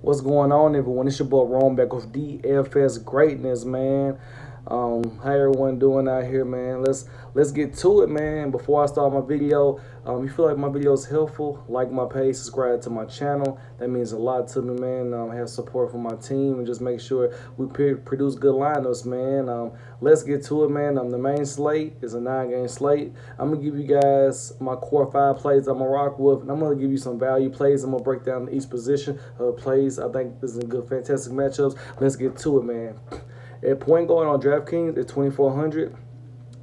What's going on, everyone? It's your boy Ron back with DFS greatness, man. How everyone doing out here, man? Let's get to it, man. Before I start my video, you feel like my video is helpful, like my page, subscribe to my channel. That means a lot to me, man. Have support from my team and just make sure we produce good lineups, man. Let's get to it, man. The main slate is a 9-game slate. I'm gonna give you guys my core 5 plays I'm gonna rock with, and I'm gonna give you some value plays. I'm gonna break down each position of plays. I think this is a good, fantastic matchups. Let's get to it, man. At point guard on DraftKings at 2,400,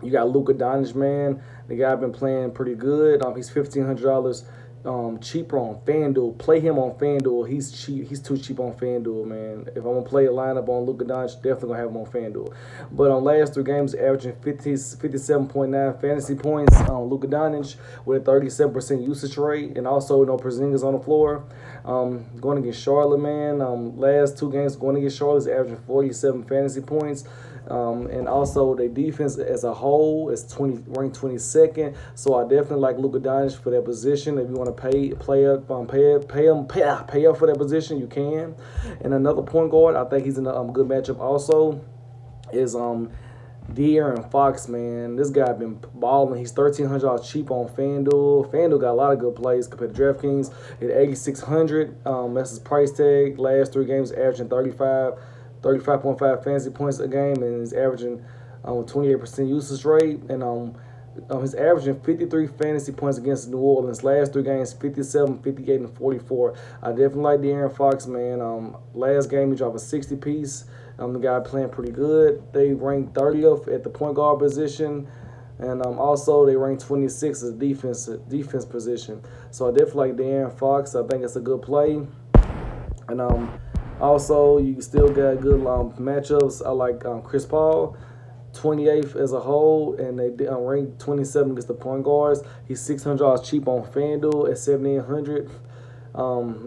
you got Luka Doncic, man. The guy been playing pretty good. He's $1,500 cheaper on Fanduel. Play him on Fanduel. He's cheap. He's too cheap on Fanduel, man. If I'm gonna play a lineup on Luka Doncic, definitely gonna have him on Fanduel. But on last 3 games, averaging 57.9 fantasy points on Luka Doncic with a 37% usage rate, and also no Porzingis on the floor. Going against Charlotte, man. Last 2 games going against Charlotte is averaging 47 fantasy points. And also the defense as a whole is ranked 22nd. So I definitely like Luka Doncic for that position. If you want to pay up for that position, you can. And another point guard, I think he's in a good matchup also, is De'Aaron Fox, man. This guy been balling. He's $1,300 cheap on Fanduel. Fanduel got a lot of good plays compared to DraftKings at 8,600. That's his price tag. Last 3 games averaging 35.5 fantasy points a game, and he's averaging 28% usage rate. And he's averaging 53 fantasy points against New Orleans. Last 3 games, 57, 58, and 44. I definitely like De'Aaron Fox, man. Last game, he dropped a 60-piece. The guy playing pretty good. They ranked 30th at the point guard position. And also, they ranked 26th as defense position. So I definitely like De'Aaron Fox. I think it's a good play. And also, you still got good matchups. I like Chris Paul, 28th as a whole, and they ranked 27 against the point guards. He's $600 cheap on Fanduel at 7,800.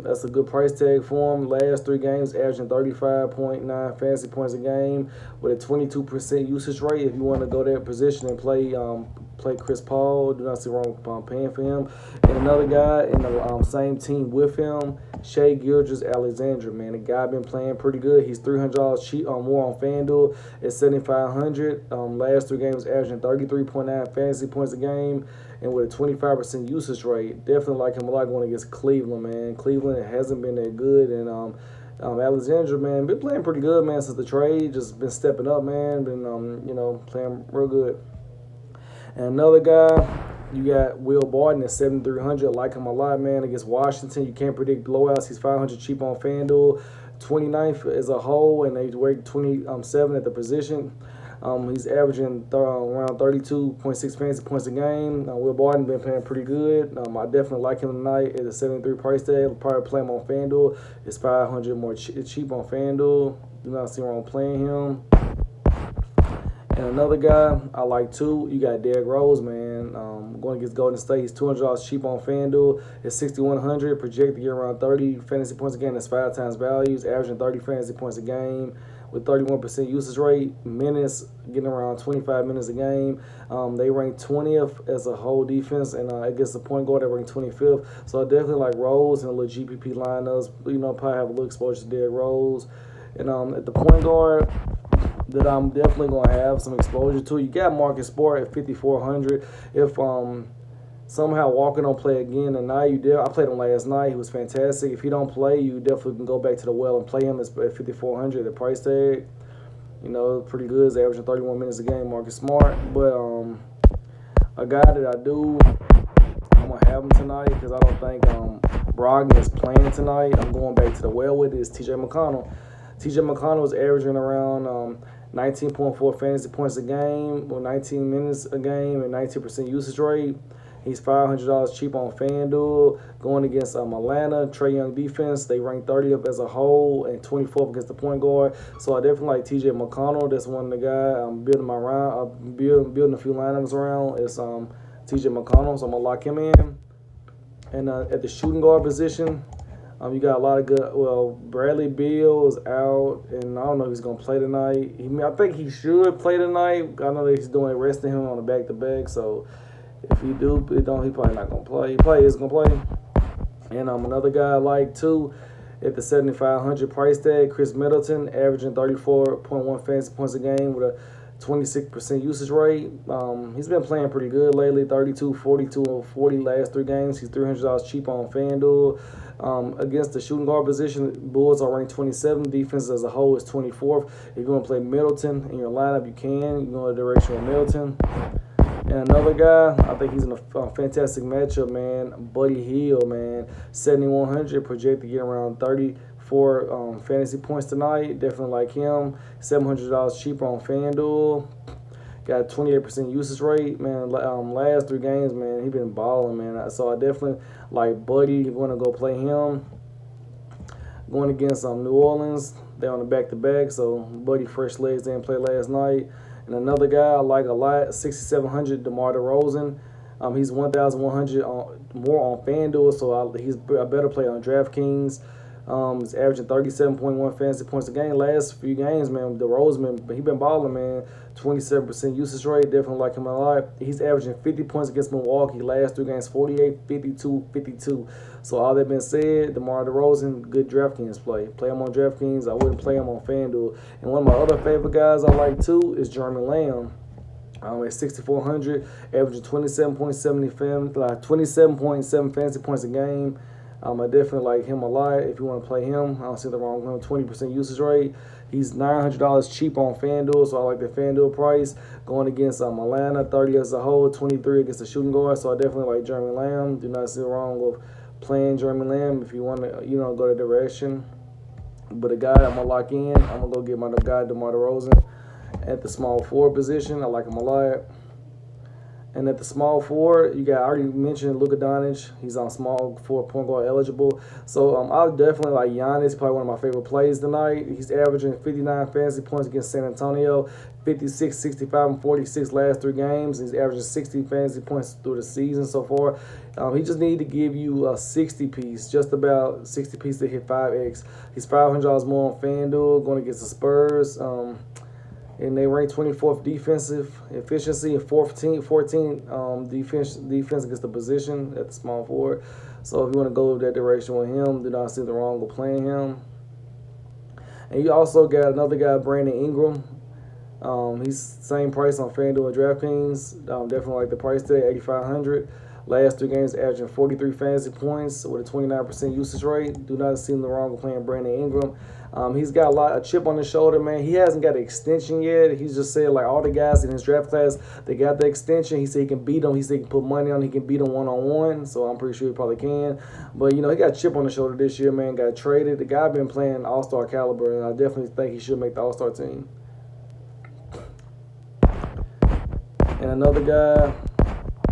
That's a good price tag for him. Last 3 games, averaging 35.9 fantasy points a game with a 22% usage rate. If you want to go that position and play Chris Paul, do not see wrong with paying for him. And another guy in the same team with him, Shai Gilgeous-Alexander, man. The guy been playing pretty good. He's $300 cheap more on Fanduel at 7,500. Last 3 games, averaging 33.9 fantasy points a game and with a 25% usage rate. Definitely like him a lot going against Cleveland, man. Cleveland hasn't been that good, and Alexander, man, been playing pretty good, man, since the trade. Just been stepping up, man. Been playing real good. And another guy, you got Will Barton at 7,300. Like him a lot, man. Against Washington, you can't predict blowouts. He's $500 cheap on Fanduel. 29th as a whole, and they ranked 27 at the position. He's averaging around 32.6 fantasy points a game. Will Barton been playing pretty good. I definitely like him tonight at a 73 price tag. I'll probably play him on Fanduel. It's $500 more cheap on Fanduel. Do not see wrong playing him. And another guy I like too, you got Derrick Rose, man. Going against Golden State, he's $200 cheap on Fanduel. It's 6,100, projected to get around 30 fantasy points a game. That's 5 times values, averaging 30 fantasy points a game with 31% usage rate. Minutes, getting around 25 minutes a game. They rank 20th as a whole defense, and against the point guard, they rank 25th. So I definitely like Rose and a little GPP lineups. Probably have a little exposure to Derrick Rose. And at the point guard that I'm definitely going to have some exposure to, you got Marcus Smart at 5,400. If somehow Walker don't play again tonight, I played him last night. He was fantastic. If he don't play, you definitely can go back to the well and play him at 5,400. The price tag, pretty good. He's averaging 31 minutes a game, Marcus Smart. But a guy that I'm going to have him tonight because I don't think Brogdon is playing tonight. I'm going back to the well with it, is TJ McConnell. TJ McConnell is averaging around 19.4 fantasy points a game with 19 minutes a game and 19% usage rate. He's $500 cheap on Fanduel. Going against Atlanta, Trae Young defense. They rank 30th as a whole and 24th against the point guard. So I definitely like TJ McConnell. That's one of the guys I'm building building a few lineups around. It's TJ McConnell, so I'm gonna lock him in. And at the shooting guard position, you got a lot of good. Well, Bradley Beal is out, and I don't know if he's gonna play tonight. I think he should play tonight. I know that he's resting him on the back-to-back. So if he do, he probably not gonna play. He is gonna play. And another guy I like too At the 7,500 price tag, Chris Middleton averaging 34.1 fantasy points a game with a 26% usage rate. He's been playing pretty good lately. 32, 42, and 40 last 3 games. He's $300 cheap on Fanduel. Against the shooting guard position, Bulls are ranked 27. Defense as a whole is 24th. If you want to play Middleton in your lineup, you can. You go in the direction of Middleton. And another guy, I think he's in a fantastic matchup, man. Buddy Hield, man. 7,100, projected to get around 34 fantasy points tonight. Definitely like him. $700 cheaper on FanDuel. Got 28% usage rate, man. Last 3 games, man, he been balling, man. So I definitely like Buddy. You want to go play him. Going against New Orleans, they're on the back-to-back. So Buddy fresh legs didn't play last night. And another guy I like a lot, 6,700, DeMar DeRozan. He's 1,100 more on FanDuel, so he's a better play on DraftKings. He's averaging 37.1 fantasy points a game. Last few games, man, DeRozan, he been balling, man. 27% usage rate, definitely like him a lot. He's averaging 50 points against Milwaukee. Last 3 games, 48, 52, 52. So all that being said, DeMar DeRozan, good DraftKings play. Play him on DraftKings. I wouldn't play him on FanDuel. And one of my other favorite guys I like too is Jeremy Lamb. At 6,400, averaging 27.7 fantasy points a game. I definitely like him a lot. If you want to play him, I don't see the wrong with him. 20% usage rate. He's $900 cheap on FanDuel, so I like the FanDuel price. Going against Atlanta, 30 as a whole, 23 against the shooting guard. So I definitely like Jeremy Lamb. Do not see the wrong with playing Jeremy Lamb if you want to, go the direction. But the guy I'm gonna lock in, I'm gonna go get my guy DeMar DeRozan at the small forward position. I like him a lot. And at the small forward, I already mentioned Luka Doncic. He's on small forward point guard eligible. So I would definitely like Giannis, probably one of my favorite plays tonight. He's averaging 59 fantasy points against San Antonio, 56, 65, and 46 last 3 games. He's averaging 60 fantasy points through the season so far. He just needs to give you a 60 piece, just about 60 piece to hit 5x. He's $500 more on FanDuel, going against the Spurs. And they rank 24th defensive efficiency and 14 defense against the position at the small forward. So if you want to go that direction with him, do not see the wrong with playing him. And you also got another guy, Brandon Ingram. He's same price on FanDuel and DraftKings. Definitely like the price tag, 8,500. Last 3 games, averaging 43 fantasy points with a 29% usage rate. Do not see the wrong with playing Brandon Ingram. He's got a chip on his shoulder, man. He hasn't got an extension yet. He's just said, like, all the guys in his draft class, they got the extension. He said he can beat them. He said he can put money on. He can beat them one-on-one. So I'm pretty sure he probably can. But, he got a chip on his shoulder this year, man. Got traded. The guy been playing all-star caliber, and I definitely think he should make the all-star team. And another guy,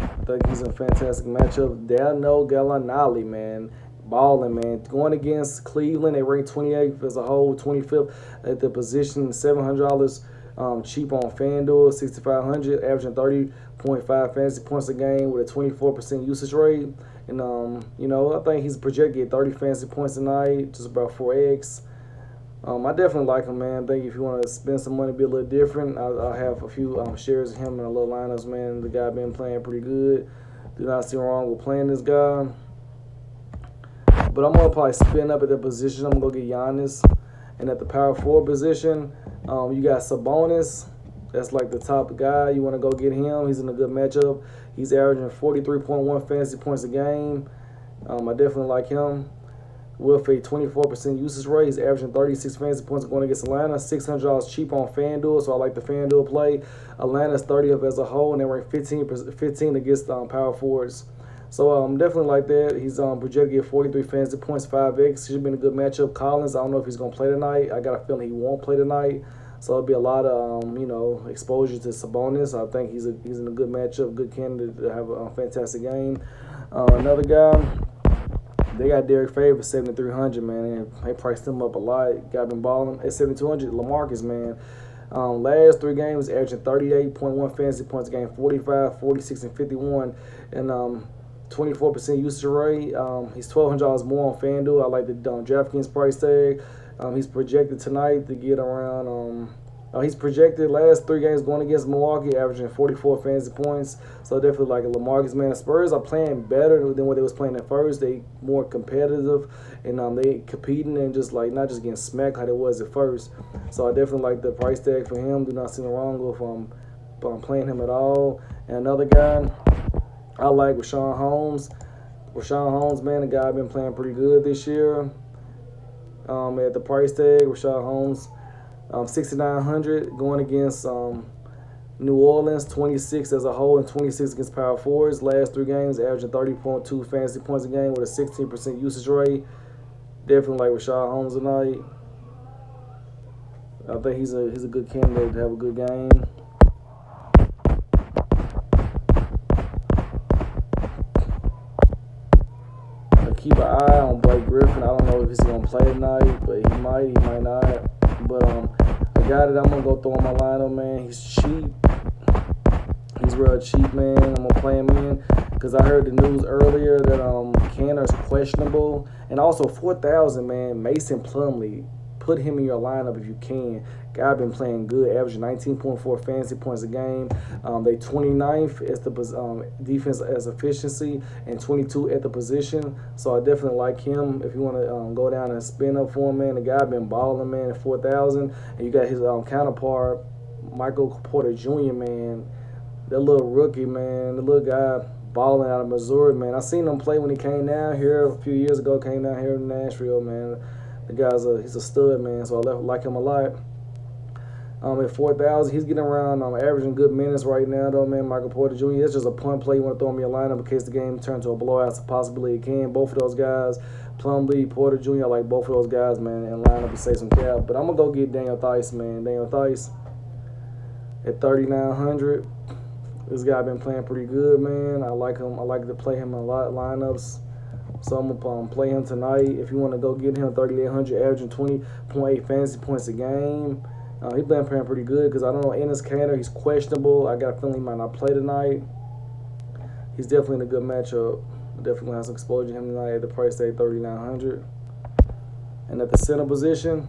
I think he's in a fantastic matchup. Danilo Gallinari, man. Balling, man. Going against Cleveland, they ranked 28th as a whole, 25th at the position, $700 cheap on FanDuel, 6,500, averaging 30.5 fantasy points a game with a 24% usage rate. And, I think he's projected to get 30 fantasy points tonight, just about 4x. I definitely like him, man. I think if you want to spend some money, be a little different, I'll have a few shares of him in a little lineups, man. The guy been playing pretty good. Do not see wrong with playing this guy. But I'm going to probably spin up at the position. I'm going to go get Giannis. And at the power forward position, you got Sabonis. That's like the top guy. You want to go get him. He's in a good matchup. He's averaging 43.1 fantasy points a game. I definitely like him. With a 24% usage rate, he's averaging 36 fantasy points going against Atlanta. $600 cheap on FanDuel, so I like the FanDuel play. Atlanta's 30th as a whole, and they rank 15 against power forwards. So definitely like that. He's projected to get 43 fantasy points, 5x. Should be in a good matchup. Collins, I don't know if he's going to play tonight. I got a feeling he won't play tonight. So it'll be a lot of, exposure to Sabonis. I think he's in a good matchup, good candidate to have a fantastic game. Another guy, they got Derek Favors for 7,300, man. And they priced him up a lot. Guy been balling at 7,200. LaMarcus, man. Last 3 games, averaging 38.1 fantasy points a game, 45, 46, and 51. And 24% usage rate. He's $1,200 more on FanDuel. I like the DraftKings price tag. He's projected tonight to get around He's projected last 3 games going against Milwaukee, averaging 44 fantasy points. So definitely like a LaMarcus, man. The Spurs are playing better than what they was playing at first. They more competitive, and they competing and just like not just getting smacked like it was at first. So I definitely like the price tag for him. Do not see the wrong with playing him at all. And another guy I like, Rashawn Holmes. Rashawn Holmes, man, the guy been playing pretty good this year. At the price tag, Rashawn Holmes, 6,900 going against New Orleans, 26 as a whole and 26 against power forwards. Last 3 games, averaging 30.2 fantasy points a game with a 16% usage rate. Definitely like Rashawn Holmes tonight. I think he's a good candidate to have a good game. Keep an eye on Blake Griffin. I don't know if he's gonna play tonight, but he might not. But a guy that I'm gonna go throw in my lineup, man. He's cheap. He's real cheap, man. I'm gonna play him in because I heard the news earlier that Canner's questionable, and also 4,000, man. Mason Plumlee. Put him in your lineup if you can. Guy been playing good, averaging 19.4 fantasy points a game. They 29th as the defense as efficiency and 22 at the position. So I definitely like him if you want to go down and spin up for him, man. The guy been balling, man, at 4,000. And you got his counterpart, Michael Porter Jr., man. That little rookie, man. The little guy balling out of Missouri, man. I seen him play when he came down here a few years ago. Came down here in Nashville, man. The guy's he's a stud, man, so I like him a lot. At 4,000, he's getting around, averaging good minutes right now, though, man. Michael Porter Jr., that's just a punt play. You want to throw him in your lineup in case the game turns to a blowout. It's a possibility it can. Both of those guys, Plumlee, Porter Jr., I like both of those guys, man, in lineup to save some cap. But I'm going to go get Daniel Theis, man. Daniel Theis at 3,900. This guy been playing pretty good, man. I like him. I like to play him in a lot of lineups. So I'm going to play him tonight. If you want to go get him, 3,800, averaging 20.8 fantasy points a game. He's been playing pretty good because I don't know, Enes Kanter, he's questionable. I got a feeling he might not play tonight. He's definitely in a good matchup. Definitely going to have some exposure to him tonight at the price tag, 3,900. And at the center position,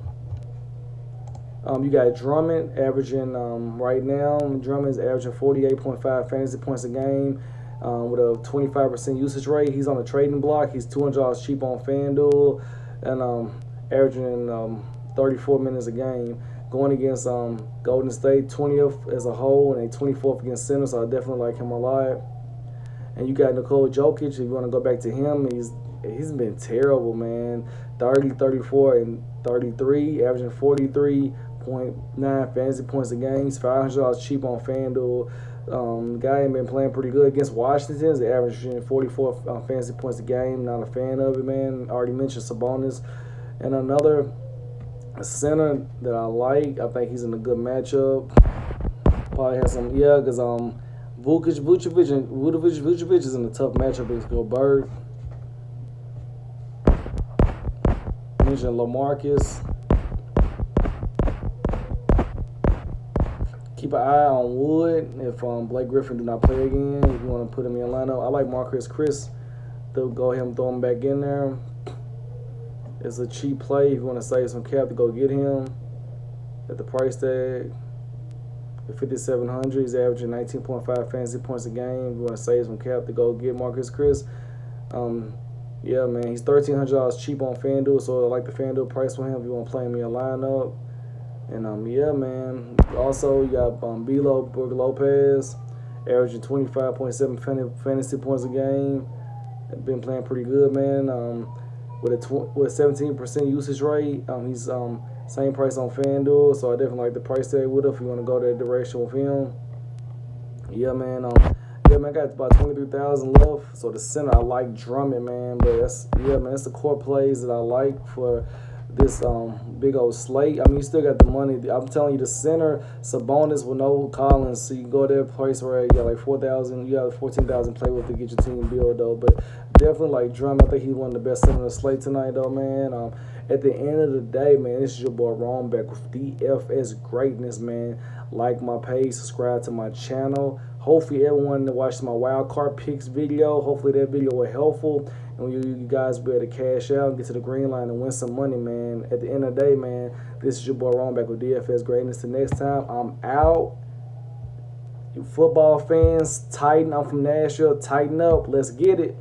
you got Drummond averaging right now. Drummond is averaging 48.5 fantasy points a game. With a 25% usage rate. He's on the trading block. He's $200 cheap on Fanduel and averaging 34 minutes a game. Going against Golden State, 20th as a whole, and a 24th against center, so I definitely like him a lot. And you got Nikola Jokic. If you want to go back to him, he's been terrible, man. 30, 34, and 33, averaging 43.9 fantasy points a game. He's $500 cheap on Fanduel. The guy ain't been playing pretty good against Washington. He's averaging 44 fantasy points a game. Not a fan of it, man. Already mentioned Sabonis. And another center that I like, I think he's in a good matchup. Probably has some, because Vucevic is in a tough matchup against Gobert. Mentioned LaMarcus. Keep an eye on Wood if Blake Griffin do not play again. If you want to put him in your lineup, I like Marcus Chris. They'll go ahead and throw him back in there. It's a cheap play. If you want to save some cap to go get him at the price tag. At 5,700, he's averaging 19.5 fantasy points a game. If you want to save some cap to go get Marcus Chris. Yeah, man, he's $1,300 cheap on FanDuel, so I like the FanDuel price for him if you want to play him in your lineup. And, yeah, man, also you got Bilo Brook Lopez, averaging 25.7 fantasy points a game. Been playing pretty good, man. With a 17% usage rate, he's same price on FanDuel, so I definitely like the price tag with him if you want to go that direction with him. Yeah, man. I got about 23,000 left. So the center, I like Drummond, man. But that's the core plays that I like for this big old slate. I mean, you still got the money. I'm telling you, the center, Sabonis with no Collins, so you can go to that place where you got like 4,000, you got 14,000 play with to get your team build though. But definitely like Drummond. I think he's one of the best center on the slate tonight though, man. At the end of the day, man, this is your boy Ron back with DFS greatness, man. Like my page, subscribe to my channel. Hopefully everyone that watched my wild card picks video, hopefully that video was helpful. And you guys be able to cash out and get to the green line and win some money, man. At the end of the day, man, this is your boy Ron back with DFS Greatness. Till next time, I'm out. You football fans, tighten. I'm from Nashville. Tighten up. Let's get it.